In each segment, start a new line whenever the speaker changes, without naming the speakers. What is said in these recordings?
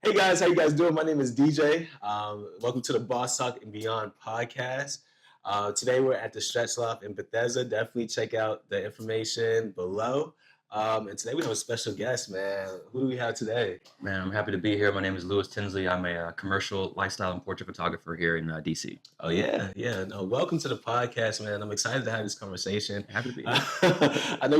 Hey guys, how you guys doing? My name is DJ. Welcome to the Boss Talk and Beyond podcast. Today we're at the Stretch Loft in Bethesda. Definitely check out the information below. And today we have a special guest, man. Who do we have today?
Man, I'm happy to be here. My name is Louis Tinsley. I'm a commercial lifestyle and portrait photographer here in DC.
Oh yeah. No, welcome to the podcast, man. I'm excited to have this conversation.
Happy to be here.
I know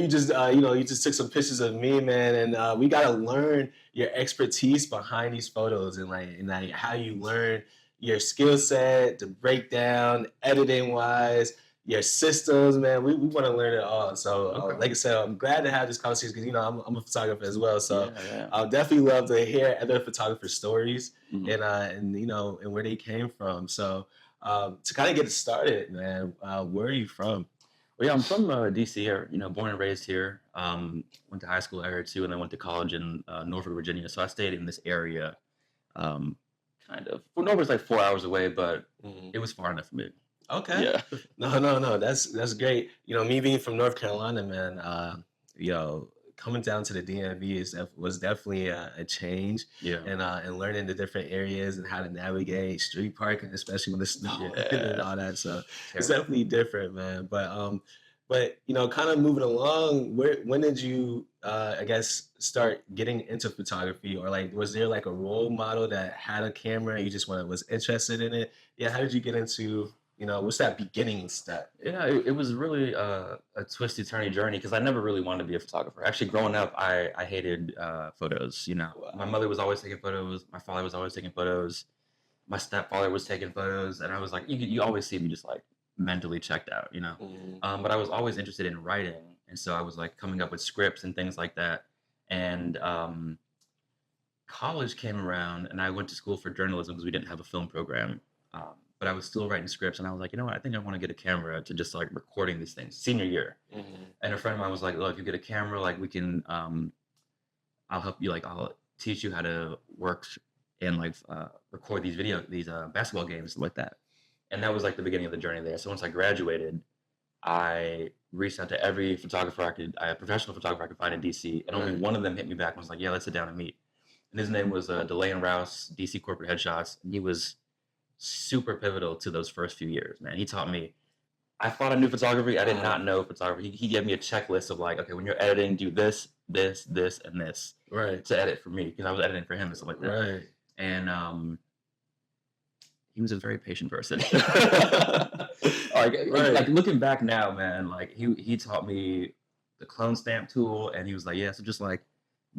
you just took some pictures of me, man, and we got to learn your expertise behind these photos and like how you learn your skill set, the breakdown, editing wise, your systems, man. We want to learn it all. So, like I said, I'm glad to have this conversation because I'm a photographer as well. So, I'll definitely love to hear other photographers' stories and where they came from. So, to kind of get it started, man, where are you from?
Well, yeah, I'm from DC here. Born and raised here. Went to high school here too, and then went to college in Norfolk, Virginia. So I stayed in this area, kind of. Well, Norfolk's like 4 hours away, but it was far enough for me.
Okay.
Yeah.
No. That's great. Me being from North Carolina, man. Coming down to the DMV was definitely a change.
Yeah.
And learning the different areas and how to navigate street parking, especially when it's snowing and all that. So it's definitely different, man. But kind of moving along. When did you, I guess, start getting into photography, or like, was there like a role model that had a camera and you just was interested in it? Yeah. How did you get into? What's that beginning step?
Yeah, it was really a twisty, turny journey because I never really wanted to be a photographer. Actually, growing up, I hated photos.
Wow.
My mother was always taking photos. My father was always taking photos. My stepfather was taking photos, and I was like, you always see me just like mentally checked out, But I was always interested in writing, and so I was like coming up with scripts and things like that. And college came around, and I went to school for journalism because we didn't have a film program. But I was still writing scripts, and I was like, you know what? I think I want to get a camera to just like recording these things. Senior year, and a friend of mine was like, "Look, if you get a camera, like we can, I'll help you. Like I'll teach you how to work and like record these basketball games like that." And that was like the beginning of the journey there. So once I graduated, I reached out to every professional photographer I could find in DC, and only one of them hit me back and was like, "Yeah, let's sit down and meet." And his name was DeLay and Rouse, DC Corporate Headshots, and he was super pivotal to those first few years, man. He taught me. I thought I knew photography. I did not know photography. He gave me a checklist of like, okay, when you're editing, do this, this, this, and this,
right,
to edit for me because I was editing for him and stuff like that.
Right.
And he was a very patient person.
Right.
Like looking back now, man, like he taught me the clone stamp tool, and he was like, yeah, so just like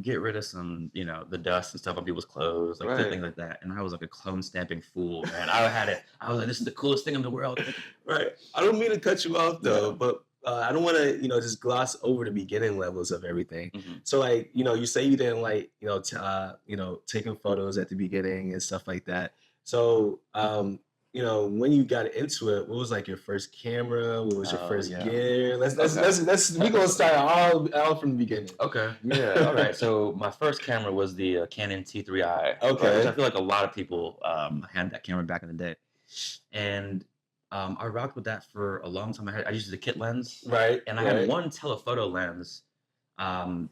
get rid of some, the dust and stuff on people's clothes, like things like that. And I was like a clone stamping fool, man. I was like, this is the coolest thing in the world.
Right. I don't mean to cut you off though, but I don't want to, just gloss over the beginning levels of everything. So like, you say you didn't like, taking photos at the beginning and stuff like that. So, when you got into it, what was like your first camera? What was your first gear? We're gonna start all from the beginning.
Okay. Yeah. All right. So my first camera was the Canon T3i.
Okay.
Which I feel like a lot of people had that camera back in the day, and I rocked with that for a long time. I used the kit lens,
right?
And I had one telephoto lens. I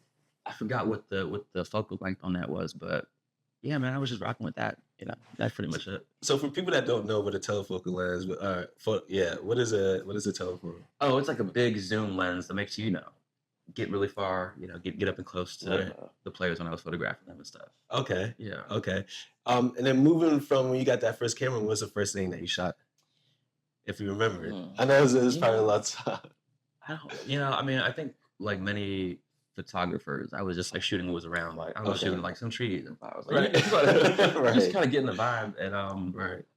forgot what the focal length on that was, but yeah, man, I was just rocking with that. That's pretty much it.
So for people that don't know what a telephocal lens, what is a telephoto?
Oh, it's like a big zoom lens that makes you, get really far, get up and close to the players when I was photographing them and stuff.
Okay.
Yeah.
Okay. And then moving from when you got that first camera, what was the first thing that you shot? If you remember it. I know it was probably a lot of time.
I think like many photographers, I was just like shooting what was around. Like I was shooting like some trees, and I was like, just kind of getting the vibe. And I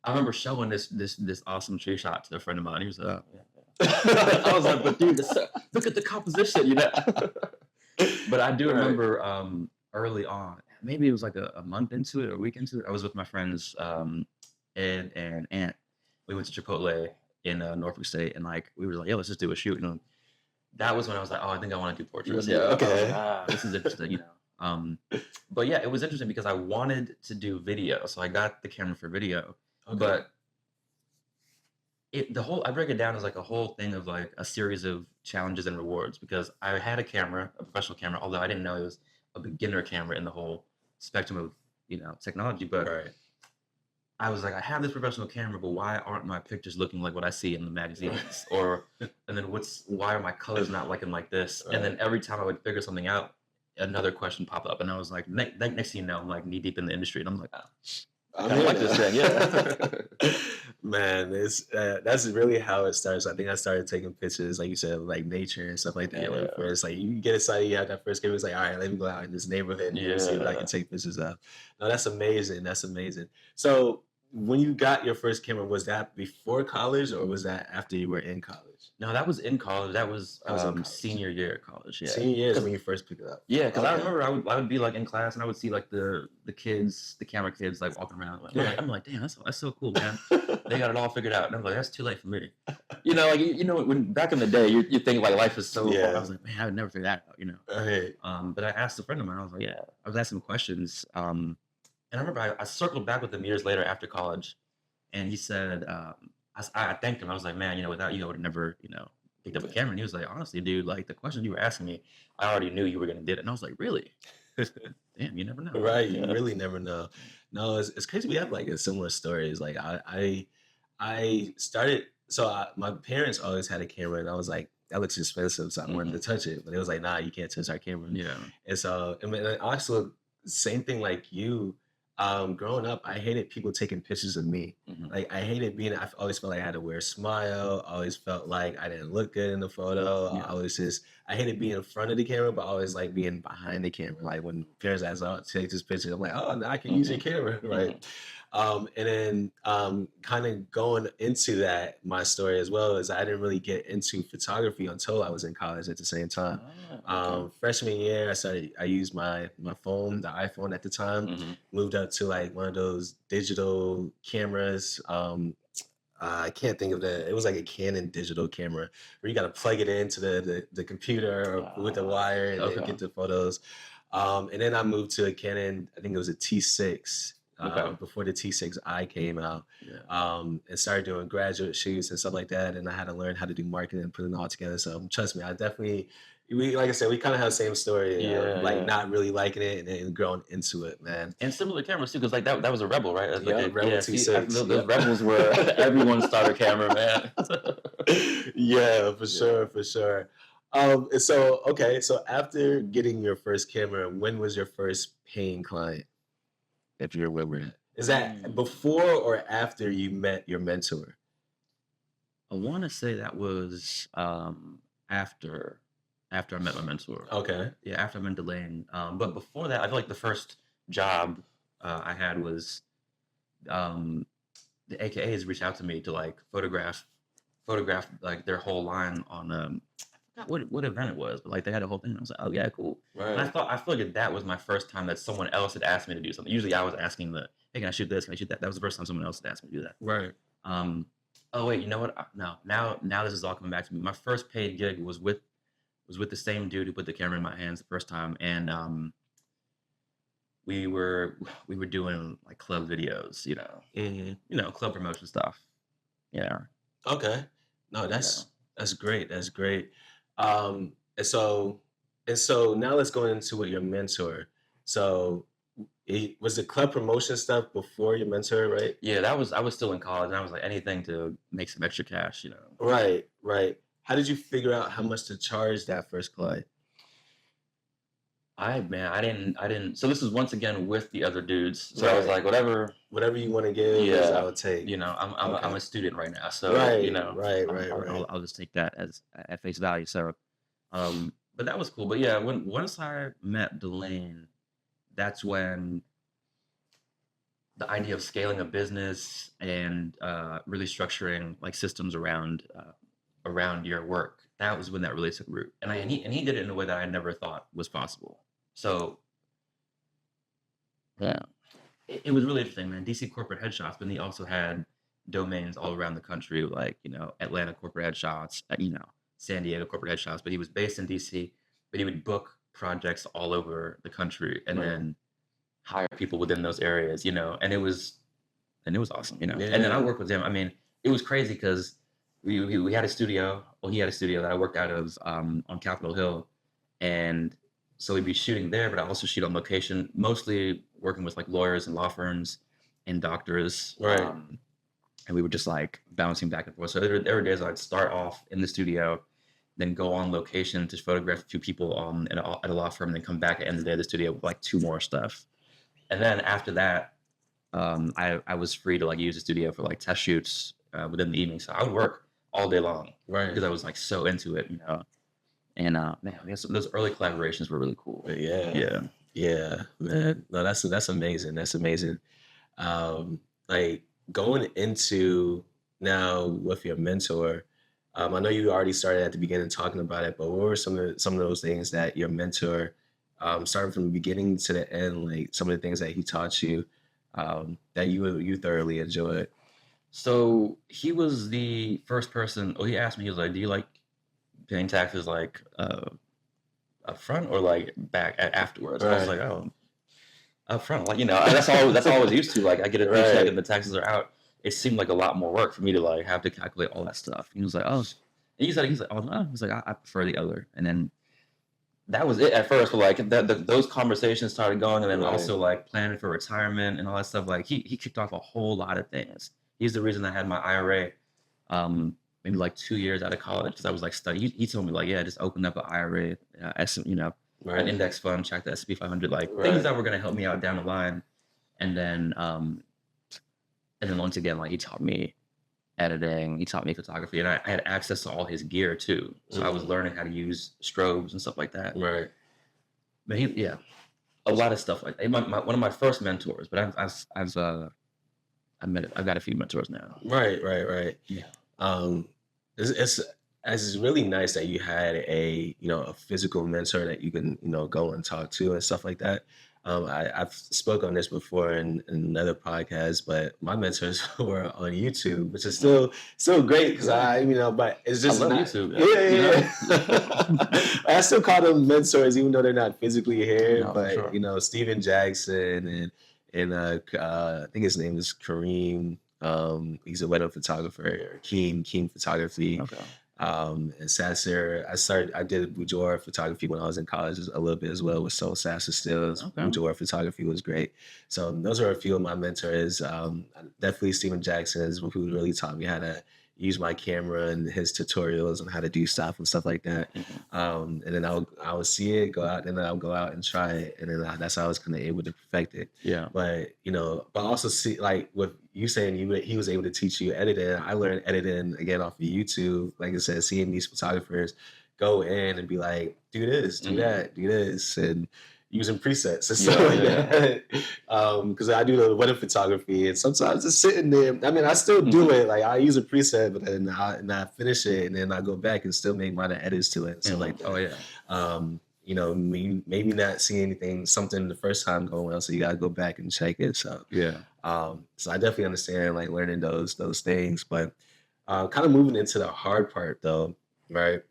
remember showing this awesome tree shot to a friend of mine. He was like, I was like, but dude, look at the composition, But I do remember early on, maybe it was like a month into it or a week into it. I was with my friends Ed and Ant. We went to Chipotle in Norfolk State, and like we were like, yeah, let's just do a shoot. That was when I was like, oh, I think I want to do portraits.
Yeah, okay.
This is interesting, But yeah, it was interesting because I wanted to do video, so I got the camera for video. Okay. But I break it down as like a whole thing of like a series of challenges and rewards because I had a professional camera, although I didn't know it was a beginner camera in the whole spectrum of technology. But
Right.
I was like, I have this professional camera, but why aren't my pictures looking like what I see in the magazines? Or, and then why are my colors not looking like this? And then
Right.
every time I would figure something out, another question pop up, and I was like, next thing you know, I'm like knee deep in the industry, and I'm like, oh, I
I'm
kind of
here
like this thing,
now.
yeah.
Man, it's that's really how it starts. I think I started taking pictures, like you said, of, like nature and stuff like that. When
Yeah,
first, like you get excited, you have that first game. It's like, all right, let me go out in this neighborhood and let me see what I can
yeah.
take pictures of. No, that's amazing. That's amazing. So, when you got your first camera, was that before college or was that after you were in college?
No, that was in college. That was
That was in college.
senior year of college. Yeah,
Senior year is
because
when you first picked it up.
I
Okay.
remember I would be like in class and I would see like the kids, the camera kids like walking around. I'm like, damn, that's so cool, man. They got it all figured out. And I'm like, that's too late for me. Like when back in the day, you think like life is so hard.
Yeah.
I was like, man, I would never figure that out.
Right.
But I asked a friend of mine. I was like, yeah. I was asking him questions. And I remember I circled back with him years later after college, and he said, I thanked him. I was like, man, without you, I would have never, picked up a camera. And he was like, honestly, dude, like the questions you were asking me, I already knew you were gonna do it. And I was like, really? Damn, you never know.
Right, you
Yeah.
really never know. No, it's crazy. We have like a similar stories. Like I started. So my parents always had a camera, and I was like, that looks expensive, so I wanted to touch it. But it was like, nah, you can't touch our camera.
Yeah.
And so, I mean, also same thing like you. Growing up, I hated people taking pictures of me.
Mhm.
Like I hated being. I always felt like I had to wear a smile. I always felt like I didn't look good in the photo.
Yeah.
I hated being in front of the camera, but I always like being behind the camera. Like when parents ask, "Oh, take this picture," I'm like, "Oh, now I can use your camera," right? And then kind of going into that, my story as well is I didn't really get into photography until I was in college at the same time.
Okay.
Freshman year, I used my phone, the iPhone at the time,
Mhm.
moved up to like one of those digital cameras. I can't think of it was like a Canon digital camera where you got to plug it into the computer or with the wire and then
Okay.
get the photos. And then I moved to a Canon, I think it was a T6
Okay.
before the T6i came out,
Yeah.
and started doing graduate shoots and stuff like that. And I had to learn how to do marketing and put it all together. So trust me, like I said, we kind of have the same story,
Yeah,
like
yeah.
not really liking it and then growing into it, man.
And similar cameras too, because like that was a Rebel, right? That's like
Yeah, Rebel
see,
T6.
those
Yep.
Rebels were everyone's starter camera, man.
Yeah, for
Yeah.
sure, for sure. And so okay, so after getting your first camera, when was your first paying client? If you remember it. Is that
Mm.
before or after you met your mentor?
I want to say that was after I met my mentor.
Okay.
Yeah, after I met Delane. But before that, I feel like the first job I had was um, the AKAs reached out to me to like photograph like their whole line on I forgot what event it was, but like they had a whole thing. And I was like, oh yeah, cool. And
Right.
I feel like that was my first time that someone else had asked me to do something. Usually I was asking hey, can I shoot this? Can I shoot that? That was the first time someone else had asked me to do that.
Right.
Oh wait, you know what? No, now this is all coming back to me. My first paid gig was with the same dude who put the camera in my hands the first time, and we were doing like club videos, club promotion stuff. Yeah.
Okay. No,
Yeah.
that's great. That's great. And so now let's go into what your mentor. So was the club promotion stuff before your mentor, right?
Yeah, I was still in college, and I was like anything to make some extra cash.
Right, right. How did you figure out how much to charge that first client?
I didn't. So this is once again with the other dudes. So I was
Right.
like, whatever.
Whatever you want to give is
Yeah,
I would take.
I'm
Okay.
a student right now, so
Right, right, right,
I'll just take that as at face value. So, but that was cool. But yeah, once I met Delane, that's when the idea of scaling a business and really structuring like systems around your work, that was when that really took root. And he did it in a way that I never thought was possible. So yeah, it was really interesting, man. DC corporate headshots, but he also had domains all around the country, like Atlanta corporate headshots, San Diego corporate headshots. But he was based in DC, but he would book projects all over the country and
Right.
then hire people within those areas, and it was awesome, And then I
Yeah.
worked with him. I mean, it was crazy because we had a studio. Well, he had a studio that I worked out of on Capitol Hill, and So we'd be shooting there, but I also shoot on location, mostly working with like lawyers and law firms and doctors.
Right.
And we were just like bouncing back and forth. So there were days I'd start off in the studio, then go on location to photograph a few people at a law firm, and then come back at the end of the day of the studio with like 2 more stuff. And then after that, I was free to like use the studio for like test shoots within the evening. So I would work all day long
Right.
because I was like so into it, you know. And man, I guess those early collaborations were really cool.
Yeah. Yeah, man. No, that's amazing. That's amazing. Like going into now with your mentor, I know you already started at the beginning talking about it, but what were some of those things that your mentor, starting from the beginning to the end, like some of the things that he taught you, that you thoroughly enjoyed?
So he was the first person. Oh, he asked me. He was like, "Do you like paying taxes like up front or like back afterwards?" And I was
Right.
like, "Oh, up front." Like, you know, that's all I was used to. Like, I get a paycheck
Right.
and the taxes are out. It seemed like a lot more work for me to like have to calculate all that stuff. He was like, "Oh," and he's like, "Oh, no." He's like, I prefer the other." And then that was it at first. But like those conversations started going, and then
Right.
also like planning for retirement and all that stuff. Like he kicked off a whole lot of things. He's the reason I had my IRA. Maybe like 2 years out of college because I was like studying. He told me like, yeah, just open up an IRA, you know, an
Right.
index fund, check the S&P 500, like
Right.
things that were gonna help me out down the line. And then once again, like he taught me editing, he taught me photography, and I had access to all his gear too. So I was learning how to use strobes and stuff like that.
Right.
But yeah, a lot of stuff like that. One of my first mentors, but I've got a few mentors now.
Right.
Yeah.
It's it's really nice that you had a physical mentor that you can go and talk to and stuff like that. I've spoke on this before in another podcast, but my mentors were on YouTube, which is still great because but it's just
I love
not,
YouTube.
yeah. I still call them mentors even though they're not physically here.
No, for
But
sure.
Steven Jackson and I think his name is Kareem. He's a wedding photographer, Keem Photography.
Okay.
And Sasser, I did Bujora photography when I was in college a little bit as well with Soul Sasser Stills.
Okay.
Bujora photography was great. So those are a few of my mentors. Definitely Steven Jackson is who really taught me how to use my camera and his tutorials on how to do stuff and stuff like that. And then I would see it, go out, and then I'll go out and try it, and then that's how I was kind of able to perfect it.
Yeah.
But but also see like with you saying he was able to teach you editing. I learned editing again off of YouTube. Like I said, seeing these photographers go in and be like, do this, do that, do this, and using presets and stuff like that. Because I do the wedding photography, and sometimes it's sitting there. I mean, I still do it. Like I use a preset, but then I finish it, and then I go back and still make minor edits to it. So like,
oh yeah.
Maybe not see something the first time going well, so you gotta go back and check it. So
Yeah.
so I definitely understand like learning those things, but kind of moving into the hard part though, right?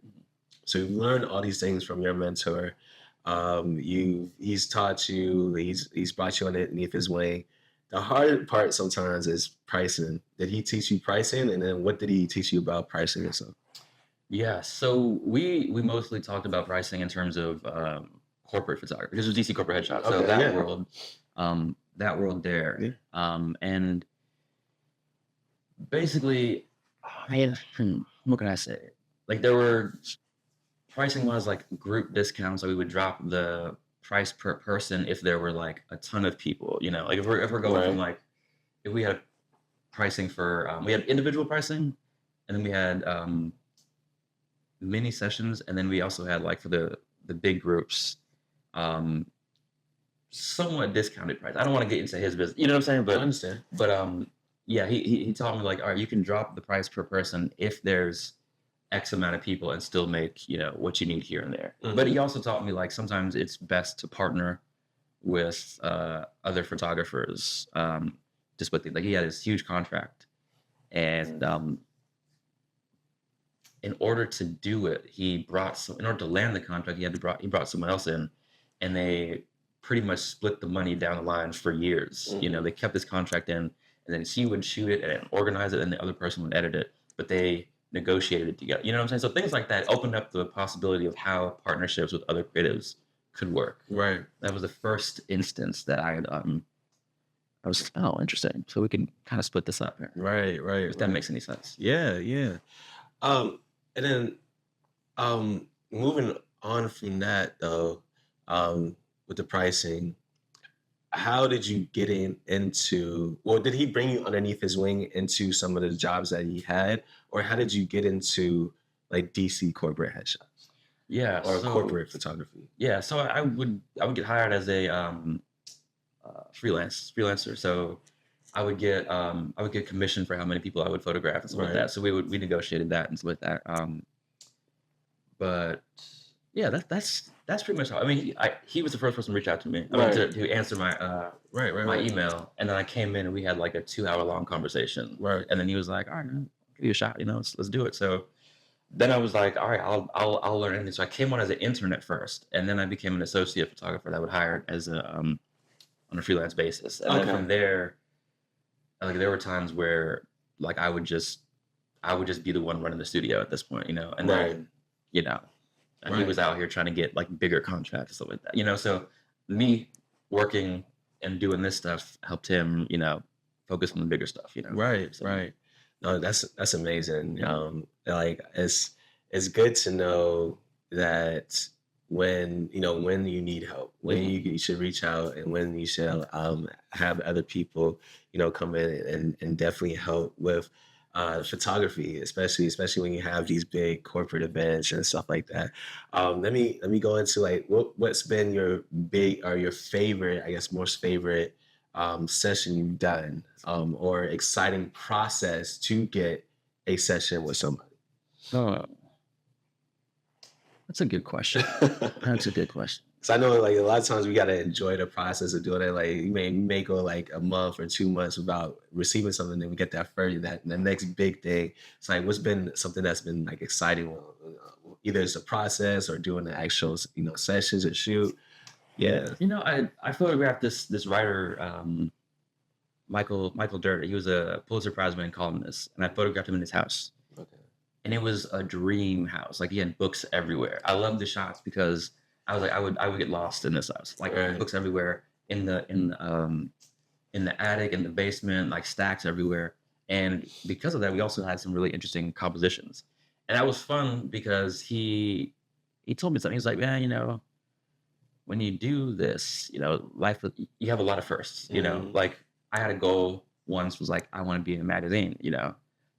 So you learned all these things from your mentor. He's taught you, he's brought you underneath his wing. The hard part sometimes is pricing. Did he teach you pricing, and then what did he teach you about pricing and stuff?
Yeah. So we mostly talked about pricing in terms of corporate photography because it was DC corporate headshot. So
Okay,
that
yeah.
world, there.
Yeah.
And basically, what can I say? Like there were pricing was like group discounts. So we would drop the price per person if there were like a ton of people. You know, like if we're going from
Right.
like if we had pricing for we had individual pricing, and then we had mini sessions, and then we also had like for the big groups, um, somewhat discounted price. I don't want to get into his business, you know what I'm saying?
I
But
understand.
yeah, he taught me like, all right, you can drop the price per person if there's X amount of people and still make what you need here and there. But he also taught me like sometimes it's best to partner with other photographers. Just with like he had this huge contract, and in order to do it, in order to land the contract, he brought someone else in, and they pretty much split the money down the line for years. They kept this contract in, and then he would shoot it and organize it, and the other person would edit it, but they negotiated it together. You know what I'm saying? So things like that opened up the possibility of how partnerships with other creatives could work.
Right.
That was the first instance that I was like, oh, interesting. So we can kind of split this up here.
Right. Right.
If that
Right.
makes any sense.
Yeah. Yeah. And then moving on from that though, with the pricing, how did you get into, or did he bring you underneath his wing into some of the jobs that he had, or how did you get into like DC corporate headshots
Yeah.
or
So
corporate photography?
yeah. So I would get hired as a freelancer. So I would get commission for how many people I would photograph and stuff like
Right.
that. So we negotiated that and stuff like that. But yeah, that's pretty much how. I mean, he was the first person to reach out to me. I mean,
Right.
to answer my
Right. Right.
my
Right.
email, and then I came in and we had like a 2 hour long conversation.
Right.
And then he was like, "All right, man, give you a shot. You know, let's do it." So then I was like, "All right, I'll learn anything." So I came on as an intern at first, and then I became an associate photographer that would hire as a on a freelance basis. And then
Okay.
from there, like there were times where like I would just be the one running the studio at this point, you know, and
Right.
then you know, and he
Right.
was out here trying to get like bigger contracts and stuff like that, you know. So me working and doing this stuff helped him, you know, focus on the bigger stuff, you know.
Right,
So
right. No, that's amazing.
yeah.
Like it's good to know that when you need help, when
Mhm.
you should reach out, and when you should have other people, come in and definitely help with photography, especially when you have these big corporate events and stuff like that. Let me go into like what's been your big or your favorite, I guess, most favorite session you've done, or exciting process to get a session with somebody.
Oh, that's a good question. That's a good question.
So I know like a lot of times we gotta enjoy the process of doing it. Like you may go like a month or 2 months without receiving something, then we get that first that the next big thing. It's like what's been something that's been like exciting, either it's a process or doing the actual sessions or shoot. Yeah.
You know, I photographed this writer, Michael Dirter. He was a Pulitzer Prize winning columnist, and I photographed him in his house.
Okay.
And it was a dream house. Like he had books everywhere. I loved the shots because I was like, I would get lost in this house. Like
Right.
books everywhere in the attic, in the basement, like stacks everywhere. And because of that, we also had some really interesting compositions. And that was fun because he told me something. He was like, "Man, you know, when you do this, you know, life you have a lot of firsts, you know."
Mhm.
Like I had a goal once was like I want to be in a magazine, you know.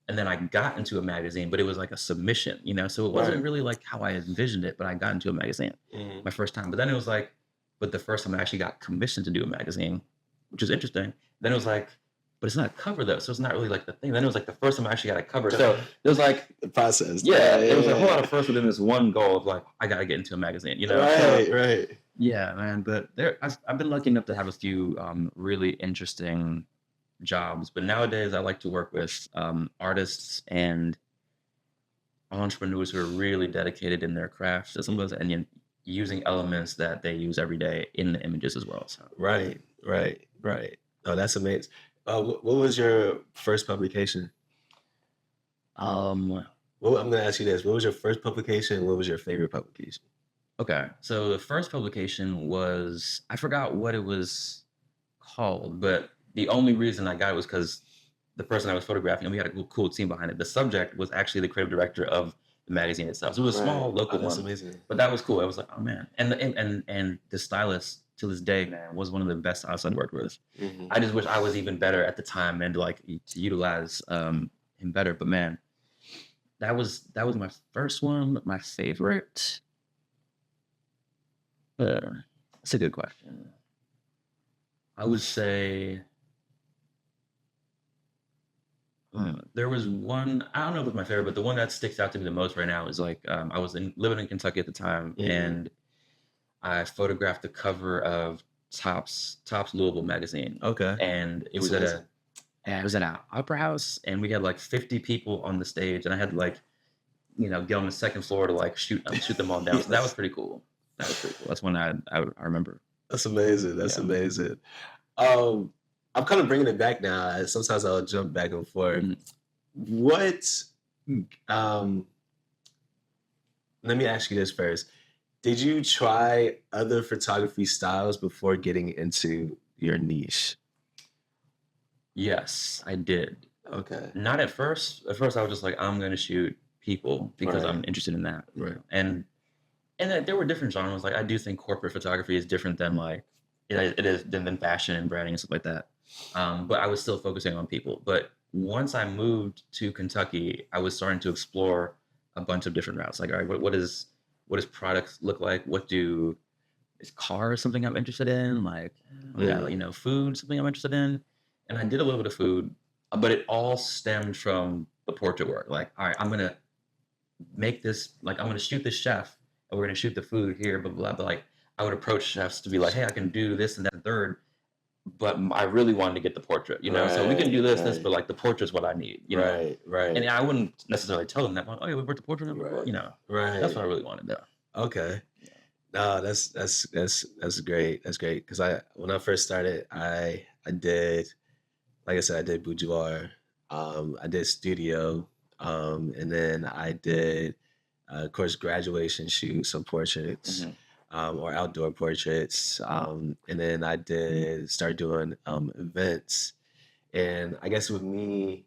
And then I got into a magazine, but it was like a submission, you know. So it wasn't
Right.
really like how I envisioned it, but I got into a magazine
Mhm.
my first time. But then it was like, but the first time I actually got commissioned to do a magazine, which was interesting. Then it was like, but it's not a cover though, so it's not really like the thing. Then it was like the first time I actually got a cover. So it was like,
The process.
yeah, it was a whole lot of firsts within this one goal of like, I gotta get into a magazine, you know.
Right,
So,
right.
yeah, man. But I've been lucky enough to have a few really interesting jobs. But nowadays, I like to work with artists and entrepreneurs who are really dedicated in their craft systems and using elements that they use every day in the images as well. So
Right, right, right. Oh, that's amazing. What was your first publication?
um
Well, I'm gonna ask you this. What was your first publication? What was your favorite publication?
okay, so the first publication was, I forgot what it was called, but the only reason I got it was because the person I was photographing, and we had a cool team behind it. The subject was actually the creative director of the magazine itself. So it was a small
Right.
local
Oh, that's
one,
amazing.
but that was cool. I was like, oh man, and the stylist to this day, man, was one of the best stylists I'd worked with.
Mhm.
I just wish I was even better at the time and like to utilize him better. But man, that was my first one. My favorite. That's a good question. I would say there was one. I don't know if it's my favorite, but the one that sticks out to me the most right now is like I was living in Kentucky at the time,
Mhm.
and I photographed the cover of Topps Louisville magazine,
Okay.
and it was
That's
at
amazing.
it was at an opera house, and we had like 50 people on the stage, and I had to like get on the second floor to like shoot them all down. So that was
Yes.
pretty cool. That was pretty cool. That's one I remember.
That's amazing. That's
Yeah.
amazing. Um, I'm kind of bringing it back now. Sometimes I'll jump back and forth.
Mhm.
What? Um, Let me ask you this first. Did you try other photography styles before getting into your niche?
Yes, I did.
Okay.
Not at first. At first, I was just like, I'm going to shoot people because
Right.
I'm interested in that.
Right.
And there were different genres. Like I do think corporate photography is different than like it is than fashion and branding and stuff like that. But I was still focusing on people. But once I moved to Kentucky, I was starting to explore a bunch of different routes. Like, all right, what does products look like? Is cars something I'm interested in? Like, yeah,
Mm.
food something I'm interested in. And I did a little bit of food, but it all stemmed from the portrait work. Like, all right, I'm gonna make this. Like, I'm gonna shoot this chef, and we're gonna shoot the food here, blah blah. But like, I would approach chefs to be like, hey, I can do this and that and third, but I really wanted to get the portrait, So we can do
Right.
this,
Right.
but like the portrait's what I need.
Right. Right.
And I wouldn't necessarily tell them that, oh, yeah, we worked the portrait,
Right.
That's
Right.
what I really wanted though.
Okay. No, that's great. That's great. Because when I first started, I did, like I said, I did boudoir. I did studio. And then I did, of course, graduation shoots, some portraits,
Hmm.
or outdoor portraits. And then I did start doing events. And I guess with me,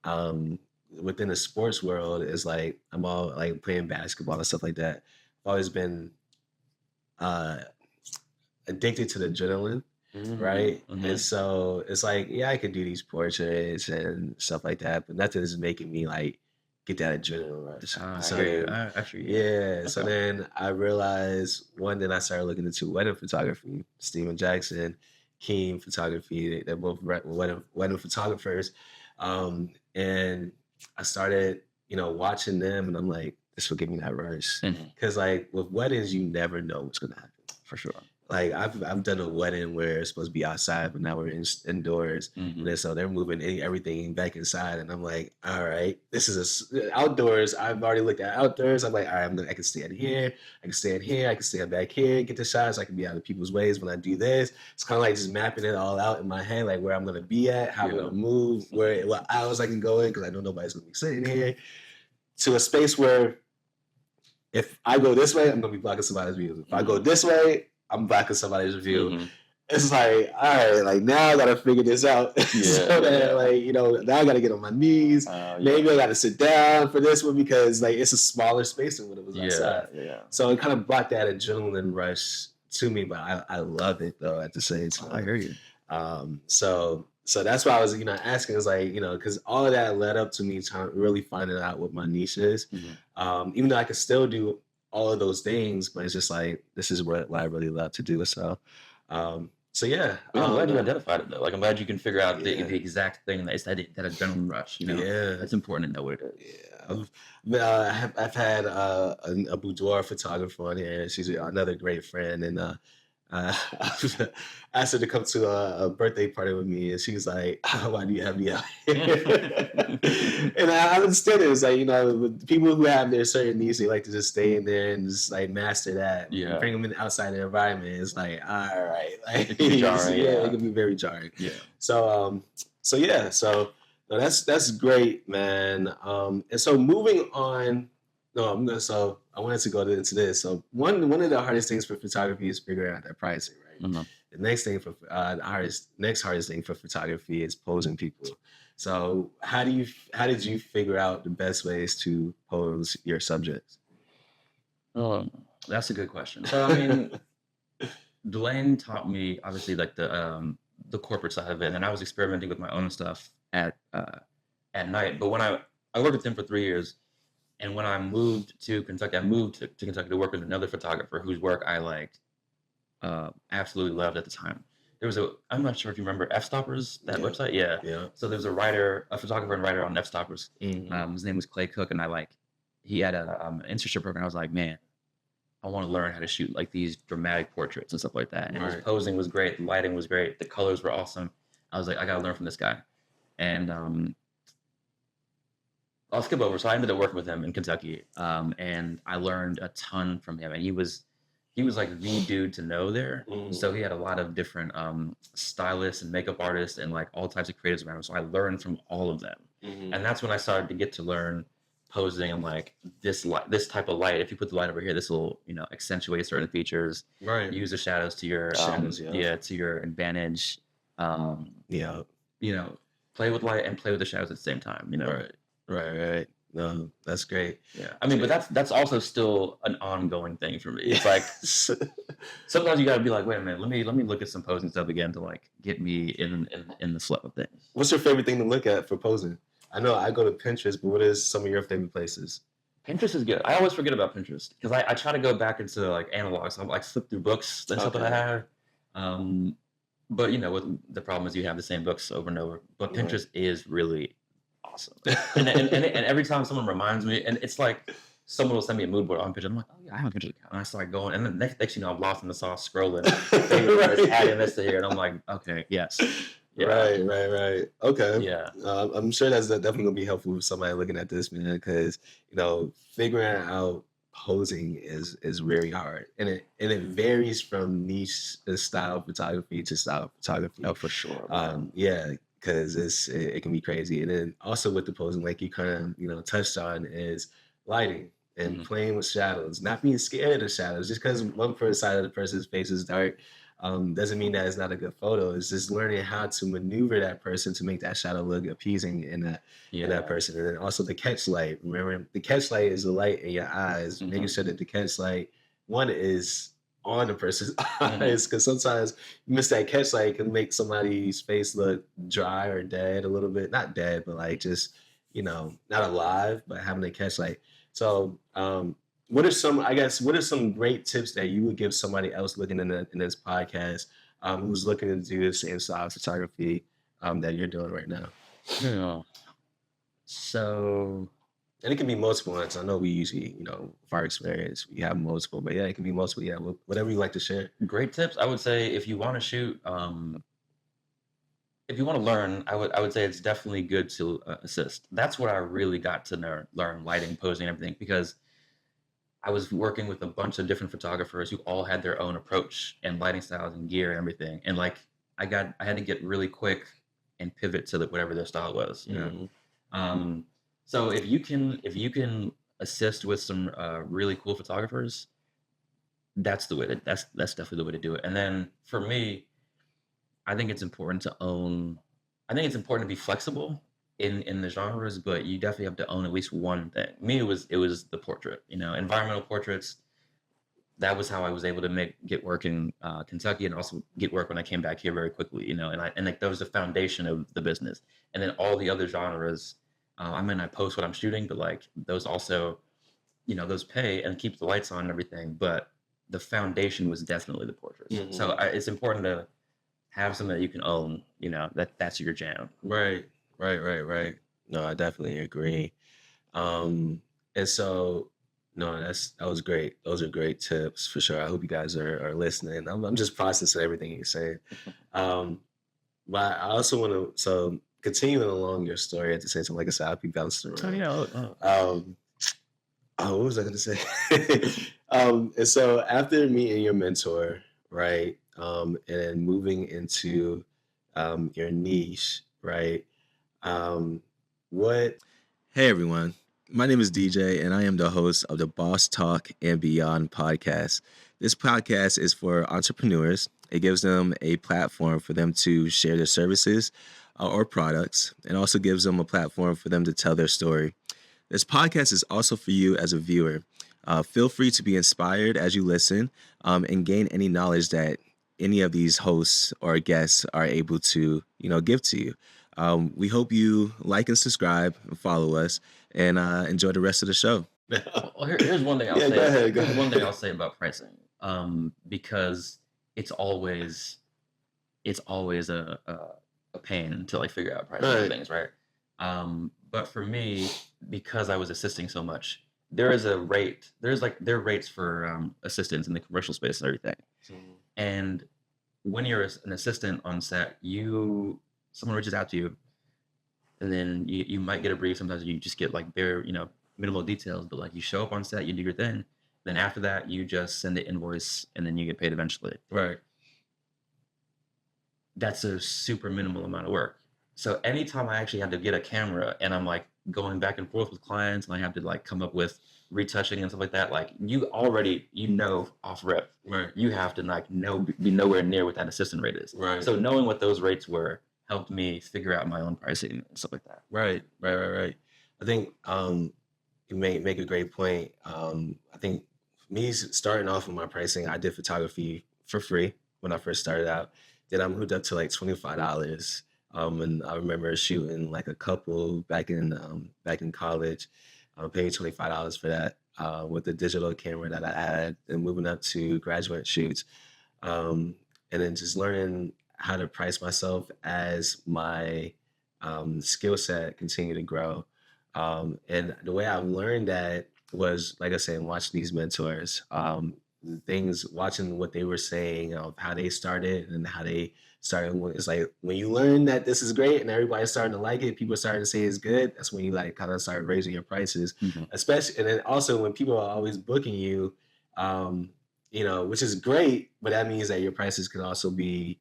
um, within the sports world, is like I'm all like playing basketball and stuff like that. I've always been uh, addicted to the adrenaline, right? And
Hmm.
so it's like, yeah, I could do these portraits and stuff like that, but nothing is making me like get that adrenaline rush.
I
So
hear you.
then,
I hear you.
yeah, so
Okay.
then I realized one, then I started looking into wedding photography. Steven Jackson, Keem Photography, they're both wedding photographers. And I started, watching them, and I'm like, this will give me that rush.
Hmm.
Because like with weddings, you never know what's gonna happen.
For sure.
Like I've done a wedding where it's supposed to be outside, but now we're indoors, and
Hmm.
then so they're moving everything back inside, and I'm like, all right, this is outdoors. I've already looked at outdoors. I'm like, all right, I can stand here, I can stand here, I can stand back here, get the shots. I can be out of people's ways when I do this. It's kind of like just mapping it all out in my head, like where I'm gonna be at, how I'm
Yeah.
gonna move, what hours I can go in, because I know nobody's gonna be sitting here, to a space where if I go this way, I'm gonna be blocking somebody's view. If I go this way, I'm blocking somebody's view.
Hmm.
It's like, all right, like now I gotta figure this out. So that, like, now I gotta get on my knees. Maybe I gotta sit down for this one because like it's a smaller space than when it was outside.
Yeah.
So it kind of brought that adrenaline rush to me, but I love it though at the same
I
time.
hear you.
So that's why I was, asking is like, because all of that led up to me trying really finding out what my niche is.
Hmm.
Even though I could still do all of those things, but it's just like this is what I really love to do. So yeah,
Well, I'm glad you identified it though. Like I'm glad you can figure out
yeah,
the exact thing that is that adrenaline rush.
yeah,
That's important to know what it is.
yeah. I've had a boudoir photographer on here. She's another great friend, and I asked her to come to a birthday party with me, and she was like, "Why do you have me out here?" And I understand it. It's like with people who have their certain needs, they like to just stay in there and just like master that.
Yeah.
Bring them in outside the environment. It's like, all right, like
It can be jarring,
yeah,
yeah.
it can be very jarring.
Yeah.
So yeah, so no, that's great, man. And so moving on. No, so I wanted to go into this. So one of the hardest things for photography is figuring out that pricing, right?
Mhm.
The next thing for next hardest thing for photography is posing people. So how did you figure out the best ways to pose your subjects?
That's a good question. So I mean, Dwayne taught me obviously like the corporate side of it, and I was experimenting with my own stuff at night. But when I worked with him for 3 years, and when I moved to Kentucky, I moved to Kentucky to work with another photographer whose work I liked, absolutely loved at the time. There was I'm not sure if you remember F Stoppers, that
Yeah.
website. Yeah.
Yeah.
So there was a photographer and writer on F Stoppers. His name was Clay Cook, and he had an internship program. I was like, man, I want to learn how to shoot like these dramatic portraits and stuff like that. And his
Right.
posing was great, the lighting was great, the colors were awesome. I was like, I gotta learn from this guy. And I'll skip over. So I ended up working with him in Kentucky, and I learned a ton from him. And he was like the dude to know there.
Mhm.
So he had a lot of different stylists and makeup artists and like all types of creatives around him. So I learned from all of them,
Mhm.
and that's when I started to get to learn posing in like this light, this type of light. If you put the light over here, this will, accentuate certain features.
Right.
Use the shadows to your
Shadows, yeah.
to your advantage.
Yeah.
Play with light and play with the shadows at the same time.
Right. No, that's great.
Yeah. I mean, but that's also still an ongoing thing for me. It's like sometimes you gotta be like, wait a minute, let me look at some posing stuff again to like get me in the flow of things.
What's your favorite thing to look at for posing? I know I go to Pinterest, but what is some of your favorite places?
Pinterest is good. I always forget about Pinterest because I try to go back into like analog. So I'm like flip through books and stuff that I have. But what the problem is you have the same books over and over. But Pinterest is really awesome. and every time someone reminds me, and it's like someone will send me a mood board on Pinterest. I'm like, oh yeah, I have a Pinterest account. And I start going, and then next I'm lost in the sauce scrolling, just adding this to here, and I'm like, okay, yes.
Yeah. Right. Okay.
Yeah.
I'm sure that's definitely gonna be helpful for somebody looking at this, man, because figuring out posing is very hard, and it varies from niche style photography to style photography.
Oh, for sure.
Yeah, because it can be crazy, and then also with the posing, like you kind of touched on, is lighting and playing with shadows, not being scared of shadows. Just because one side of the person's face is dark doesn't mean that it's not a good photo. It's just learning how to maneuver that person to make that shadow look appeasing in that person. And then also the catch light. Remember, the catch light is the light in your eyes, making sure that the catch light, one, is on the person's eyes, because sometimes you miss that catch light, it can make somebody's face look dry or dead a little bit. Not dead, but like just, not alive, but having a catch light. So what are some great tips that you would give somebody else looking in this podcast who's looking to do the same style of photography that you're doing right now?
Yeah. So,
and it can be multiple ones. I know we usually, from our experience, we have multiple, but yeah, it can be multiple. Yeah, whatever you like to share.
Great tips. I would say if you want to shoot, if you want to learn, I would say it's definitely good to assist. That's where I really got to learn lighting, posing, and everything, because I was working with a bunch of different photographers who all had their own approach and lighting styles and gear and everything. And like I had to get really quick and pivot to whatever their style was. So if you can assist with some really cool photographers, that's the way. That's definitely the way to do it. And then for me, I think it's important to own. I think it's important to be flexible in the genres, but you definitely have to own at least one thing. Me, it was the portrait. Environmental portraits. That was how I was able to get work in Kentucky, and also get work when I came back here very quickly. And like that was the foundation of the business. And then all the other genres. I post what I'm shooting, but like those also, those pay and keep the lights on and everything. But the foundation was definitely the portraits. So it's important to have something that you can own. That's your jam.
Right. No, I definitely agree. And so, no, that was great. Those are great tips for sure. I hope you guys are listening. I'm just processing everything you're saying. But I also want to, continuing along your story at the same time, like I said, I'll be bouncing around. What was I going to say? And so after meeting your mentor, right, and then moving into your niche, right? Hey everyone, my name is DJ, and I am the host of the Boss Talk and Beyond podcast. This podcast is for entrepreneurs. It gives them a platform for them to share their services or products, and also gives them a platform for them to tell their story. This podcast is also for you as a viewer. Feel free to be inspired as you listen and gain any knowledge that any of these hosts or guests are able to, give to you. We hope you like and subscribe and follow us, and enjoy the rest of the show.
Well, here's one thing I'll say.
Go ahead.
Here's one thing I'll say about pricing, because it's always a pain to like figure out pricing of things, right? But for me, because I was assisting so much, there is a rate. There are rates for assistants in the commercial space and everything. And when you're an assistant on set, someone reaches out to you, and then you might get a brief. Sometimes you just get like bare, minimal details, but like you show up on set, you do your thing. Then after that, you just send the invoice, and then you get paid eventually.
Right.
That's a super minimal amount of work. So anytime I actually had to get a camera and I'm like going back and forth with clients and I have to like come up with retouching and stuff like that, like you already off rip,
Right.
you have to like be nowhere near what that assistant rate is.
Right.
So knowing what those rates were helped me figure out my own pricing and stuff like that.
Right. I think you make a great point. I think me starting off with my pricing, I did photography for free when I first started out. Then I moved up to like $25. And I remember shooting like a couple back in college. I paid $25 for that with the digital camera that I had, and moving up to graduate shoots, um, and then just learning how to price myself as my skill set continue to grow. And the way I've learned that was, like I said, watching these mentors, things, watching what they were saying of how they started and how they started. It's like when you learn that this is great and everybody's starting to like it, people are starting to say it's good. That's when you like kind of start raising your prices, especially. And then also when people are always booking you, um, which is great, but that means that your prices can also be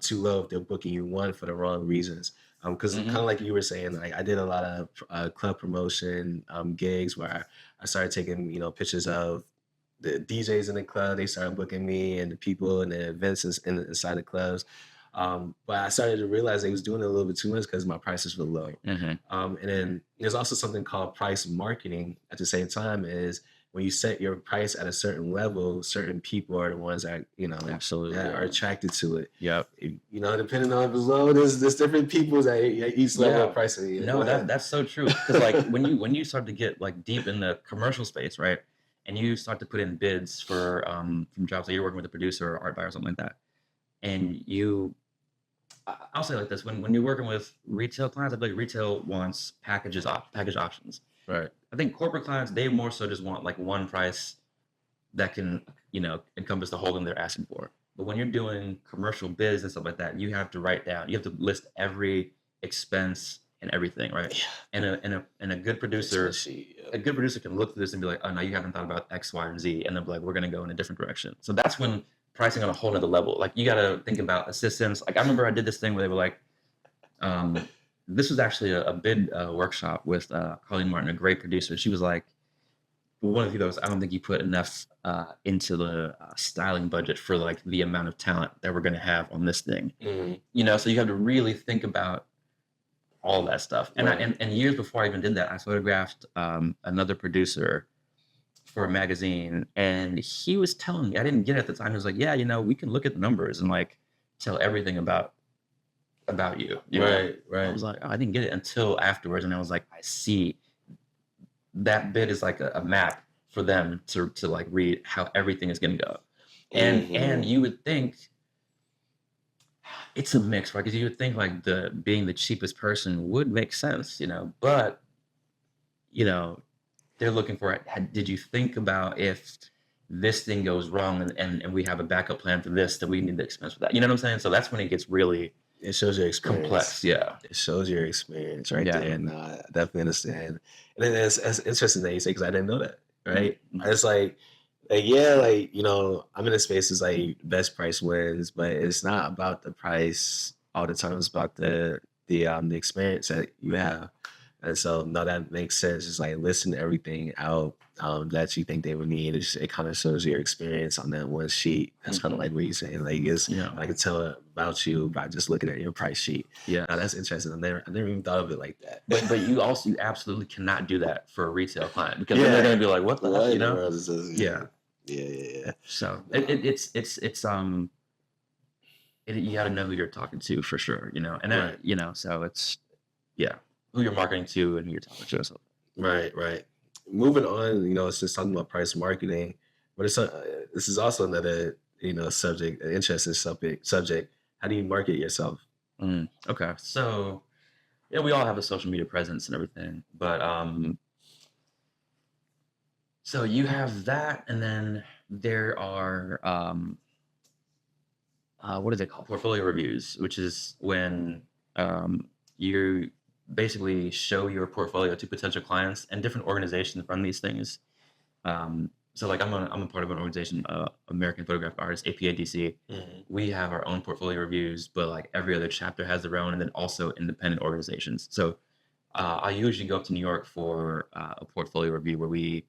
too low if they're booking you one for the wrong reasons. Because kind of like you were saying, like I did a lot of club promotion gigs where I started taking pictures of the DJs in the club. They started booking me and the people and the events inside the clubs. But I started to realize they was doing it a little bit too much because my prices were low. And then there's also something called price marketing at the same time. Is when you set your price at a certain level, certain people are the ones that
Absolutely
are attracted to it.
Yep.
Depending on if it's low, there's different people that at each level of pricing.
No, that's so true. Because like when you start to get like deep in the commercial space, right, and you start to put in bids for from jobs, like you're working with a producer or art buyer or something like that, and I'll say it like this: when you're working with retail clients, I feel like retail wants package options.
Right.
I think corporate clients, they more so just want like one price that can encompass the whole thing they're asking for. But when you're doing commercial biz and stuff like that, you have to write down, you have to list every expense and everything, right?
Yeah.
And a good producer, a good producer can look through this and be like, oh no, you haven't thought about X, Y, and Z, and then be like, we're gonna go in a different direction. So that's when pricing on a whole nother level. Like you gotta think about assistants. Like I remember I did this thing where they were like, this was actually a bid workshop with Colleen Martin, a great producer. She was like, one of the those, I don't think you put enough into the styling budget for like the amount of talent that we're going to have on this thing. So you have to really think about all that stuff. And and years before I even did that, I photographed another producer for a magazine, and he was telling me, I didn't get it at the time. He was like, yeah, we can look at the numbers and like tell everything about you.
Right.
I was like, oh, I didn't get it until afterwards, and I was like, I see. That bit is like a map for them to like read how everything is going to go. And you would think it's a mix, right? Because you would think like being the cheapest person would make sense, but they're looking for it. Did you think about if this thing goes wrong and we have a backup plan for this, that we need the expense for that? You know what I'm saying? So that's when it gets really
it shows your experience.
Complex, yeah.
It shows your experience right there, and I definitely understand. And then it's interesting that you say, because I didn't know that, right? It's like I'm in a space is like best price wins, but it's not about the price all the time. It's about the experience that you have. And so, no, that makes sense. It's like listen to everything out that you think they would need. It kind of shows your experience on that one sheet. That's kind of like what you're saying. Like, I can tell about you by just looking at your price sheet.
Yeah,
that's interesting. I never even thought of it like that.
But you absolutely cannot do that for a retail client, because then they're going to be like, what the hell,
Yeah.
So it's you got to know who you're talking to for sure, and then, so it's who you're marketing to and who you're talking to. So.
Right. Moving on, it's just talking about price marketing, but this is also another subject, an interesting subject. How do you market yourself?
Okay, so we all have a social media presence and everything, but so you have that, and then there are what do they call portfolio reviews, which is when you basically show your portfolio to potential clients, and different organizations run these things. So like I'm a part of an organization, American Photographic Artists, APADC. We have our own portfolio reviews, but like every other chapter has their own, and then also independent organizations. So I usually go up to New York for a portfolio review where we,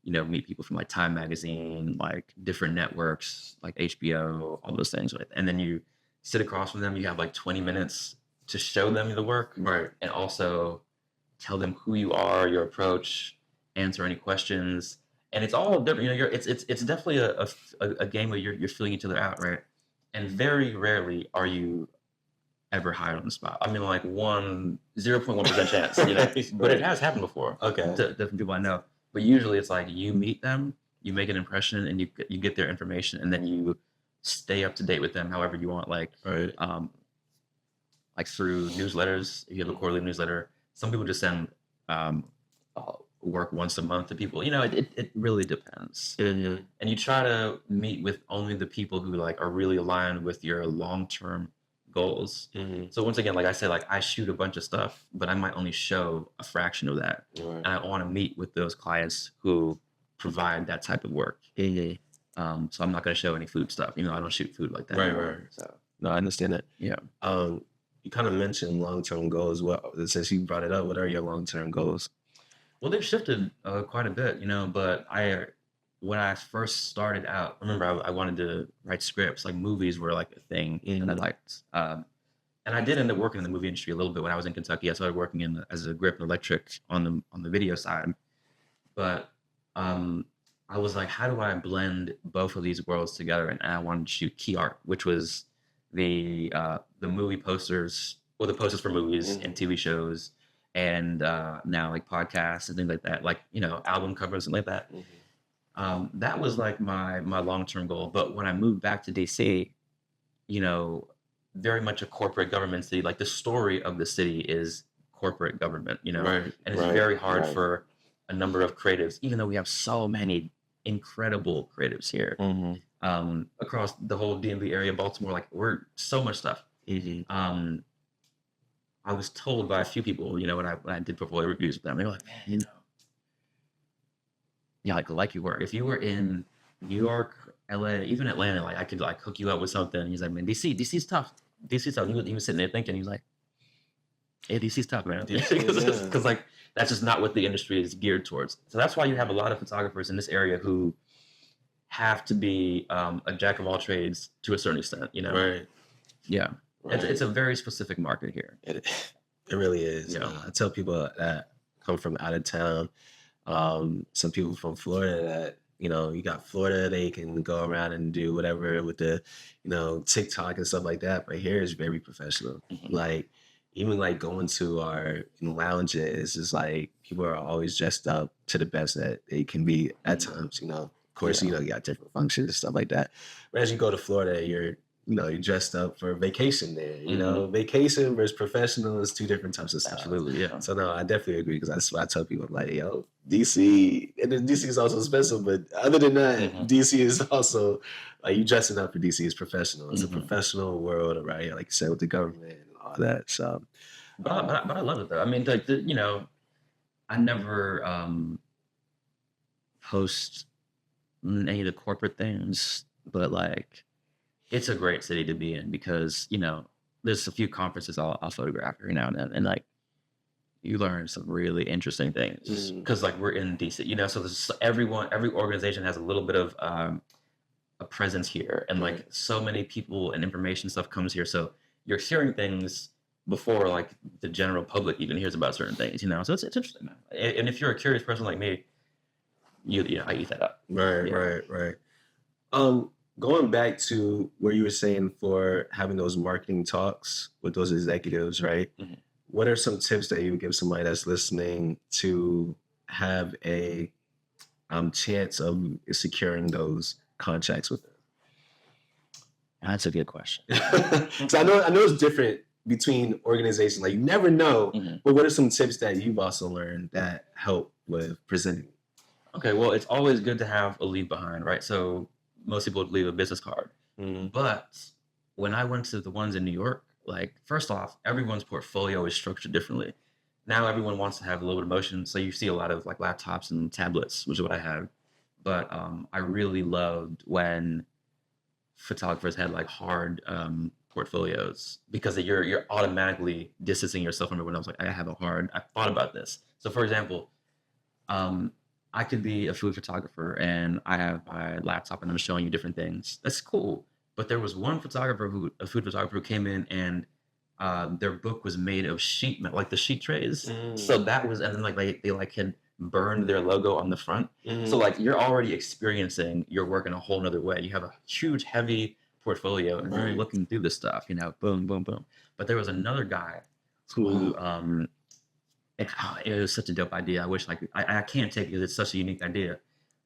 meet people from like Time Magazine, like different networks, like HBO, all those things, right? And then you sit across from them. You have like 20 minutes to show them the work,
Right.
and also tell them who you are, your approach, answer any questions, and it's all different. It's definitely a game where you're feeling each other out, right? And very rarely are you ever hired on the spot. I mean, like 0.1% chance, but it has happened before.
Okay.
To different people I know. But usually it's like you meet them, you make an impression, and you get their information, and then you stay up to date with them however you want. Like,
Right.
like through newsletters. If you have a quarterly newsletter, some people just send work once a month to people. It really depends. And you try to meet with only the people who like are really aligned with your long-term goals. So once again, like I said, like I shoot a bunch of stuff, but I might only show a fraction of that.
Right.
And I want to meet with those clients who provide that type of work. So I'm not going to show any food stuff. I don't shoot food like that.
Right.
So
No, I understand that.
yeah.
You kind of mentioned long-term goals. Well, since you brought it up, what are your long-term goals?
Well, they've shifted quite a bit, but when I first started out, remember I wanted to write scripts, like movies were like a thing that I liked. And I did end up working in the movie industry a little bit when I was in Kentucky. I started working as a grip and electric on the video side. But I was like, how do I blend both of these worlds together? And I wanted to shoot key art, which was the movie posters, or the posters for movies and TV shows, and now like podcasts and things like that, like album covers and like that. That was like my long-term goal. But when I moved back to DC, very much a corporate government city. Like the story of the city is corporate government,
Right.
and it's very hard for a number of creatives, even though we have so many incredible creatives here across the whole DMV area, Baltimore. Like we're so much stuff. I was told by a few people, when I did portfolio reviews with them, they were like, man, yeah, like your work. If you were in New York, LA, even Atlanta, like I could like hook you up with something. And he's like, man, DC's tough. DC's tough. He was sitting there thinking, he was like, hey, DC's tough, man. Because like that's just not what the industry is geared towards. So that's why you have a lot of photographers in this area who have to be a jack of all trades to a certain extent,
Right.
Yeah.
Right.
It's a very specific market here.
It really is.
Yeah.
I tell people that come from out of town, some people from Florida that, you got Florida, they can go around and do whatever with the, TikTok and stuff like that. But here is very professional. Like, even like going to our lounges, is like people are always dressed up to the best that they can be at times, Of course, you got different functions and stuff like that. But as you go to Florida, you're dressed up for vacation there. Vacation versus professional is two different types of stuff.
Absolutely, yeah.
So no, I definitely agree, because that's what I tell people. I'm like, yo, DC, and then DC is also special, but other than that, DC is also like you dressing up for DC is professional. It's a professional world around here, like you said, with the government and all that. So,
but I love it though. I mean, like I never post any of the corporate things, but like it's a great city to be in, because there's a few conferences I'll photograph every now and then, and like you learn some really interesting things because like we're in DC, so there's every organization has a little bit of a presence here, and like so many people and information stuff comes here, so you're hearing things before like the general public even hears about certain things, so it's interesting. And if you're a curious person like me, I eat that up.
Right. Going back to where you were saying for having those marketing talks with those executives, right? What are some tips that you would give somebody that's listening to have a chance of securing those contracts with them?
That's a good question.
So I know it's different between organizations. Like you never know, but what are some tips that you've also learned that help with presenting?
Okay, well, it's always good to have a leave behind, right? So most people would leave a business card. But when I went to the ones in New York, like first off, everyone's portfolio is structured differently. Now everyone wants to have a little bit of motion. So you see a lot of like laptops and tablets, which is what I have. But I really loved when photographers had like hard portfolios because you're automatically distancing yourself from everyone else. Like I thought about this. So for example, um, I could be a food photographer and I have my laptop and I'm showing you different things. That's cool. But there was a food photographer who came in and their book was made of sheet metal, like the sheet trays. So that was, and then like they like had burned their logo on the front. So like you're already experiencing your work in a whole nother way. You have a huge, heavy portfolio and you're looking through this stuff, you know, boom, boom, boom. But there was another guy who it was such a dope idea. I wish like I can't take it because it's such a unique idea.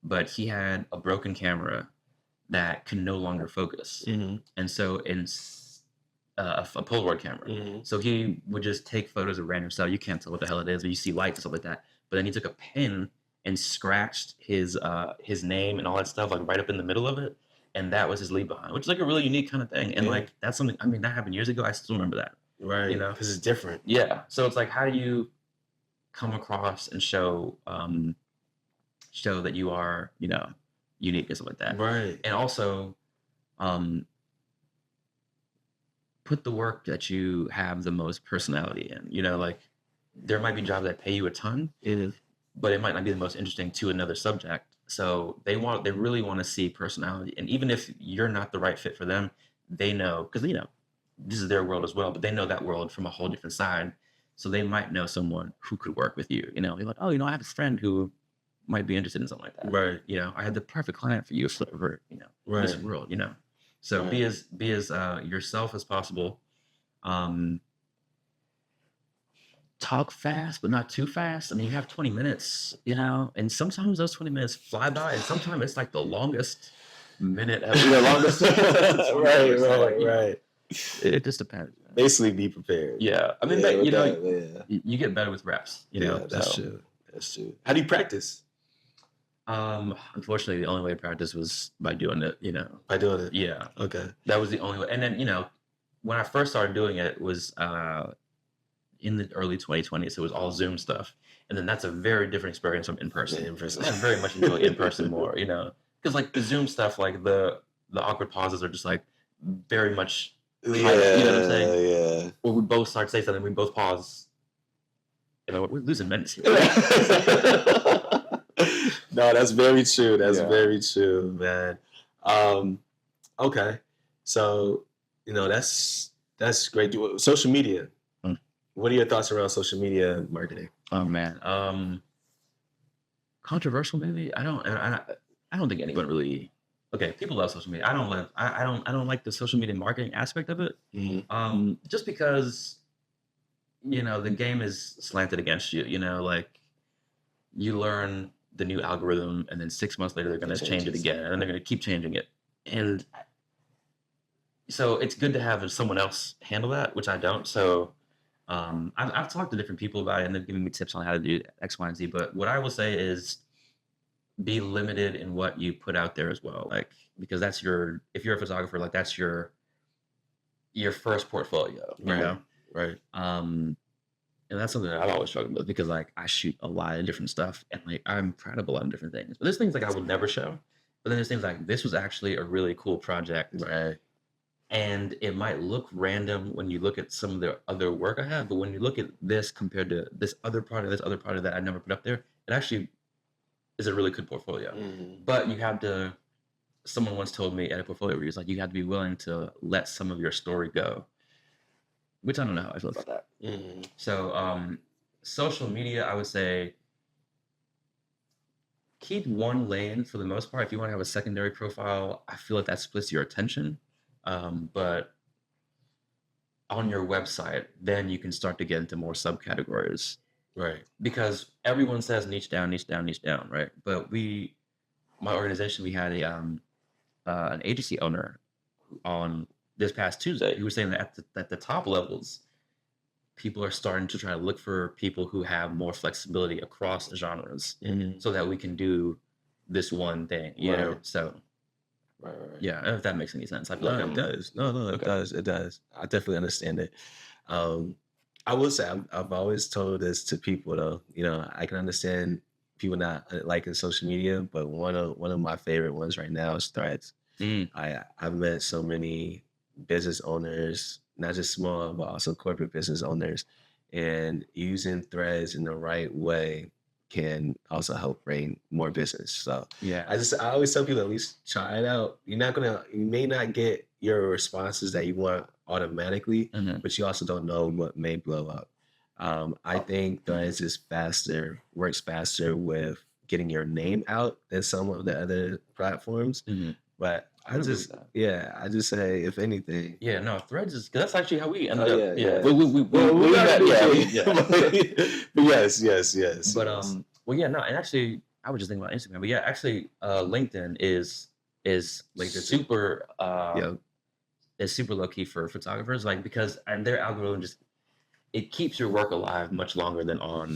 But he had a broken camera that can no longer focus, and so in a Polaroid camera, so he would just take photos of random stuff. You can't tell what the hell it is, but you see lights and stuff like that. But then he took a pen and scratched his name and all that stuff like right up in the middle of it, and that was his leave behind, which is like a really unique kind of thing. And like that's something. I mean, that happened years ago. I still remember that.
Right.
You know,
because it's different.
Yeah. So it's like, how do you come across and show that you are, you know, unique and stuff like that.
Right.
And also put the work that you have the most personality in. You know, like there might be jobs that pay you a ton, but it might not be the most interesting to another subject. So they really want to see personality. And even if you're not the right fit for them, they know, because you know, this is their world as well, but they know that world from a whole different side. So they might know someone who could work with you. You know, you're like, oh, you know, I have this friend who might be interested in something like that.
Right.
You know, I had the perfect client for you for you know this world. You know, so be as yourself as possible. Talk fast, but not too fast. I mean, you have 20 minutes. You know, and sometimes those 20 minutes fly by, and sometimes it's like the longest minute ever. The longest.
Right.
It just depends.
Basically, be prepared.
Yeah, I mean, you know, you get better with reps. You know,
that's true. That's true. How do you practice?
Unfortunately, the only way to practice was by doing it. You know,
by doing it.
Yeah.
Okay.
That was the only way. And then you know, when I first started doing it was in the early 2020s. So it was all Zoom stuff, and then that's a very different experience from in person. I very much enjoy in person more. You know, because like the Zoom stuff, like the awkward pauses are just like very much.
Yeah,
you know what I'm saying?
Yeah.
Or we both start to say something, we both pause. You know, we're losing minutes here.
No, that's very true. That's very true, man. Okay, so you know that's great. Social media. What are your thoughts around social media marketing?
Oh man, controversial maybe. I don't think anyone really. Okay, people love social media. I don't like the social media marketing aspect of it. Just because, you know, the game is slanted against you. You know, like you learn the new algorithm, and then 6 months later they're going to change it again, and then they're going to keep changing it. And so it's good to have someone else handle that, which I don't. So I've talked to different people about it, and they've given me tips on how to do X, Y, and Z. But what I will say is, be limited in what you put out there as well, like because that's if you're a photographer, like that's your first portfolio, you know?
Right.
And that's something that I've always struggled with because like I shoot a lot of different stuff and like I'm proud of a lot of different things, but there's things like I would never show, but then there's things like this was actually a really cool project,
right?
And it might look random when you look at some of the other work I have, but when you look at this compared to this other product that I never put up there, it actually is a really good portfolio. But you have to, someone once told me at a portfolio review, it's like you have to be willing to let some of your story go, which I don't know how I feel about that. So social media, I would say keep one lane for the most part. If you want to have a secondary profile, I feel like that splits your attention. But on your website, then you can start to get into more subcategories. Right. Because everyone says niche down, right? But my organization, we had an agency owner on this past Tuesday who was saying that at the top levels, people are starting to try to look for people who have more flexibility across the genres so that we can do this one thing, you know? So, right. Yeah, if that makes any sense. I feel like
it does. No, it does. It does. I definitely understand it. I will say I've always told this to people though. You know, I can understand people not liking social media, but one of my favorite ones right now is Threads.
Mm,
I've met so many business owners, not just small, but also corporate business owners, and using Threads in the right way can also help bring more business. So
yeah.
I always tell people at least try it out. You may not get your responses that you want automatically,
Mhm.
but you also don't know what may blow up. I think Threads is works faster with getting your name out than some of the other platforms.
Mhm.
But
I would agree with that.
I just say, if anything,
Yeah, no, Threads is 'cause that's actually how we ended
oh
up.
yeah,
Yeah,
yeah.
we
Well, we got
met.
to
Yeah,
but yes,
but
yes.
well, yeah, no, and actually, I was just thinking about Instagram, but yeah, actually, LinkedIn is
LinkedIn too.
super
Yeah,
is super low key for photographers, like because and their algorithm just it keeps your work alive much longer than on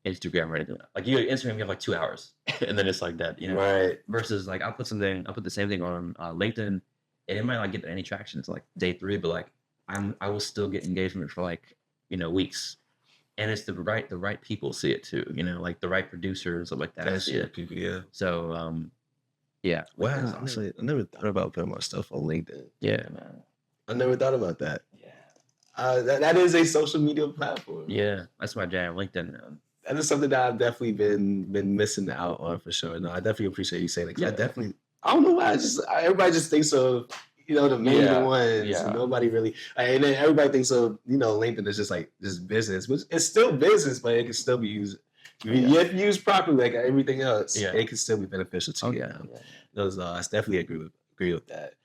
Instagram or anything. Like you Instagram, you have like 2 hours, and then it's like that,
right.
Versus like I'll put the same thing on LinkedIn, and it might not get any traction. It's like day 3, but like I will still get engagement for like weeks, and it's the right people see it too. Like the right producers or like that
That's
see
your
it.
people. Yeah.
So yeah, LinkedIn is
Wow. Honestly, I never thought about putting my stuff on LinkedIn.
yeah, man.
I never thought about that.
Yeah,
That is a social media platform.
yeah, that's my jam. LinkedIn, man.
That is something that I've definitely been missing out on for sure. No, I definitely appreciate you saying that. 'Cause
Yeah,
I don't know why. Everybody just thinks of the main
yeah,
ones.
yeah,
Nobody really, and then everybody thinks of LinkedIn is just like just business, which it's still business, but it can still be used.
yeah,
If used properly, like everything else,
yeah.
it can still be beneficial to
Oh
you.
yeah, yeah.
I definitely agree with that.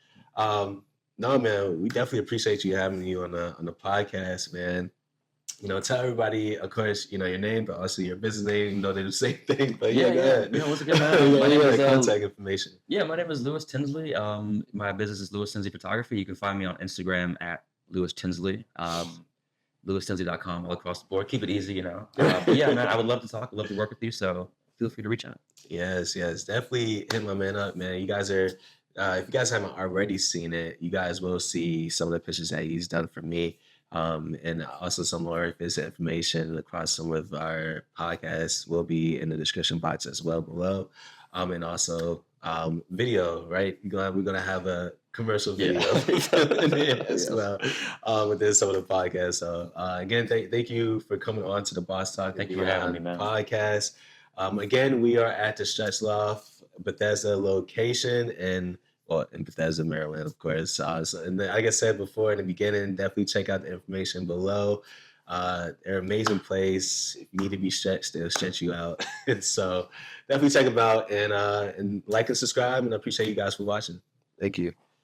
No, man, we definitely appreciate you having you on the podcast, man. Tell everybody, of course, your name, but also your business name, even though they're the same thing. But yeah,
Yeah,
go
yeah.
ahead.
Once again, man, my name is
Contact information.
yeah, my name is Louis Tinsley. My business is Louis Tinsley Photography. You can find me on Instagram at Louis Tinsley. LouisTinsley.com all across the board. Keep it easy. But yeah, man, I would love to talk. I'd love to work with you. So feel free to reach out.
Yes, definitely hit my man up, man. You guys are, if you guys haven't already seen it, you guys will see some of the pictures that he's done for me. And also some more of his information across some of our podcasts will be in the description box as well below. And also video, right? We're gonna have a commercial
Yeah.
video in there as
Yes.
well within some of the podcasts. So again, thank you for coming on to the Boss Talk
Thank
and
you for having
Beyond
me, man.
podcast. Again, we are at the Stretch Loft Bethesda location in Bethesda, Maryland, of course. And like I said before in the beginning, definitely check out the information below. They're an amazing place. If you need to be stretched, they'll stretch you out. So definitely check them out and like and subscribe. And I appreciate you guys for watching. Thank you.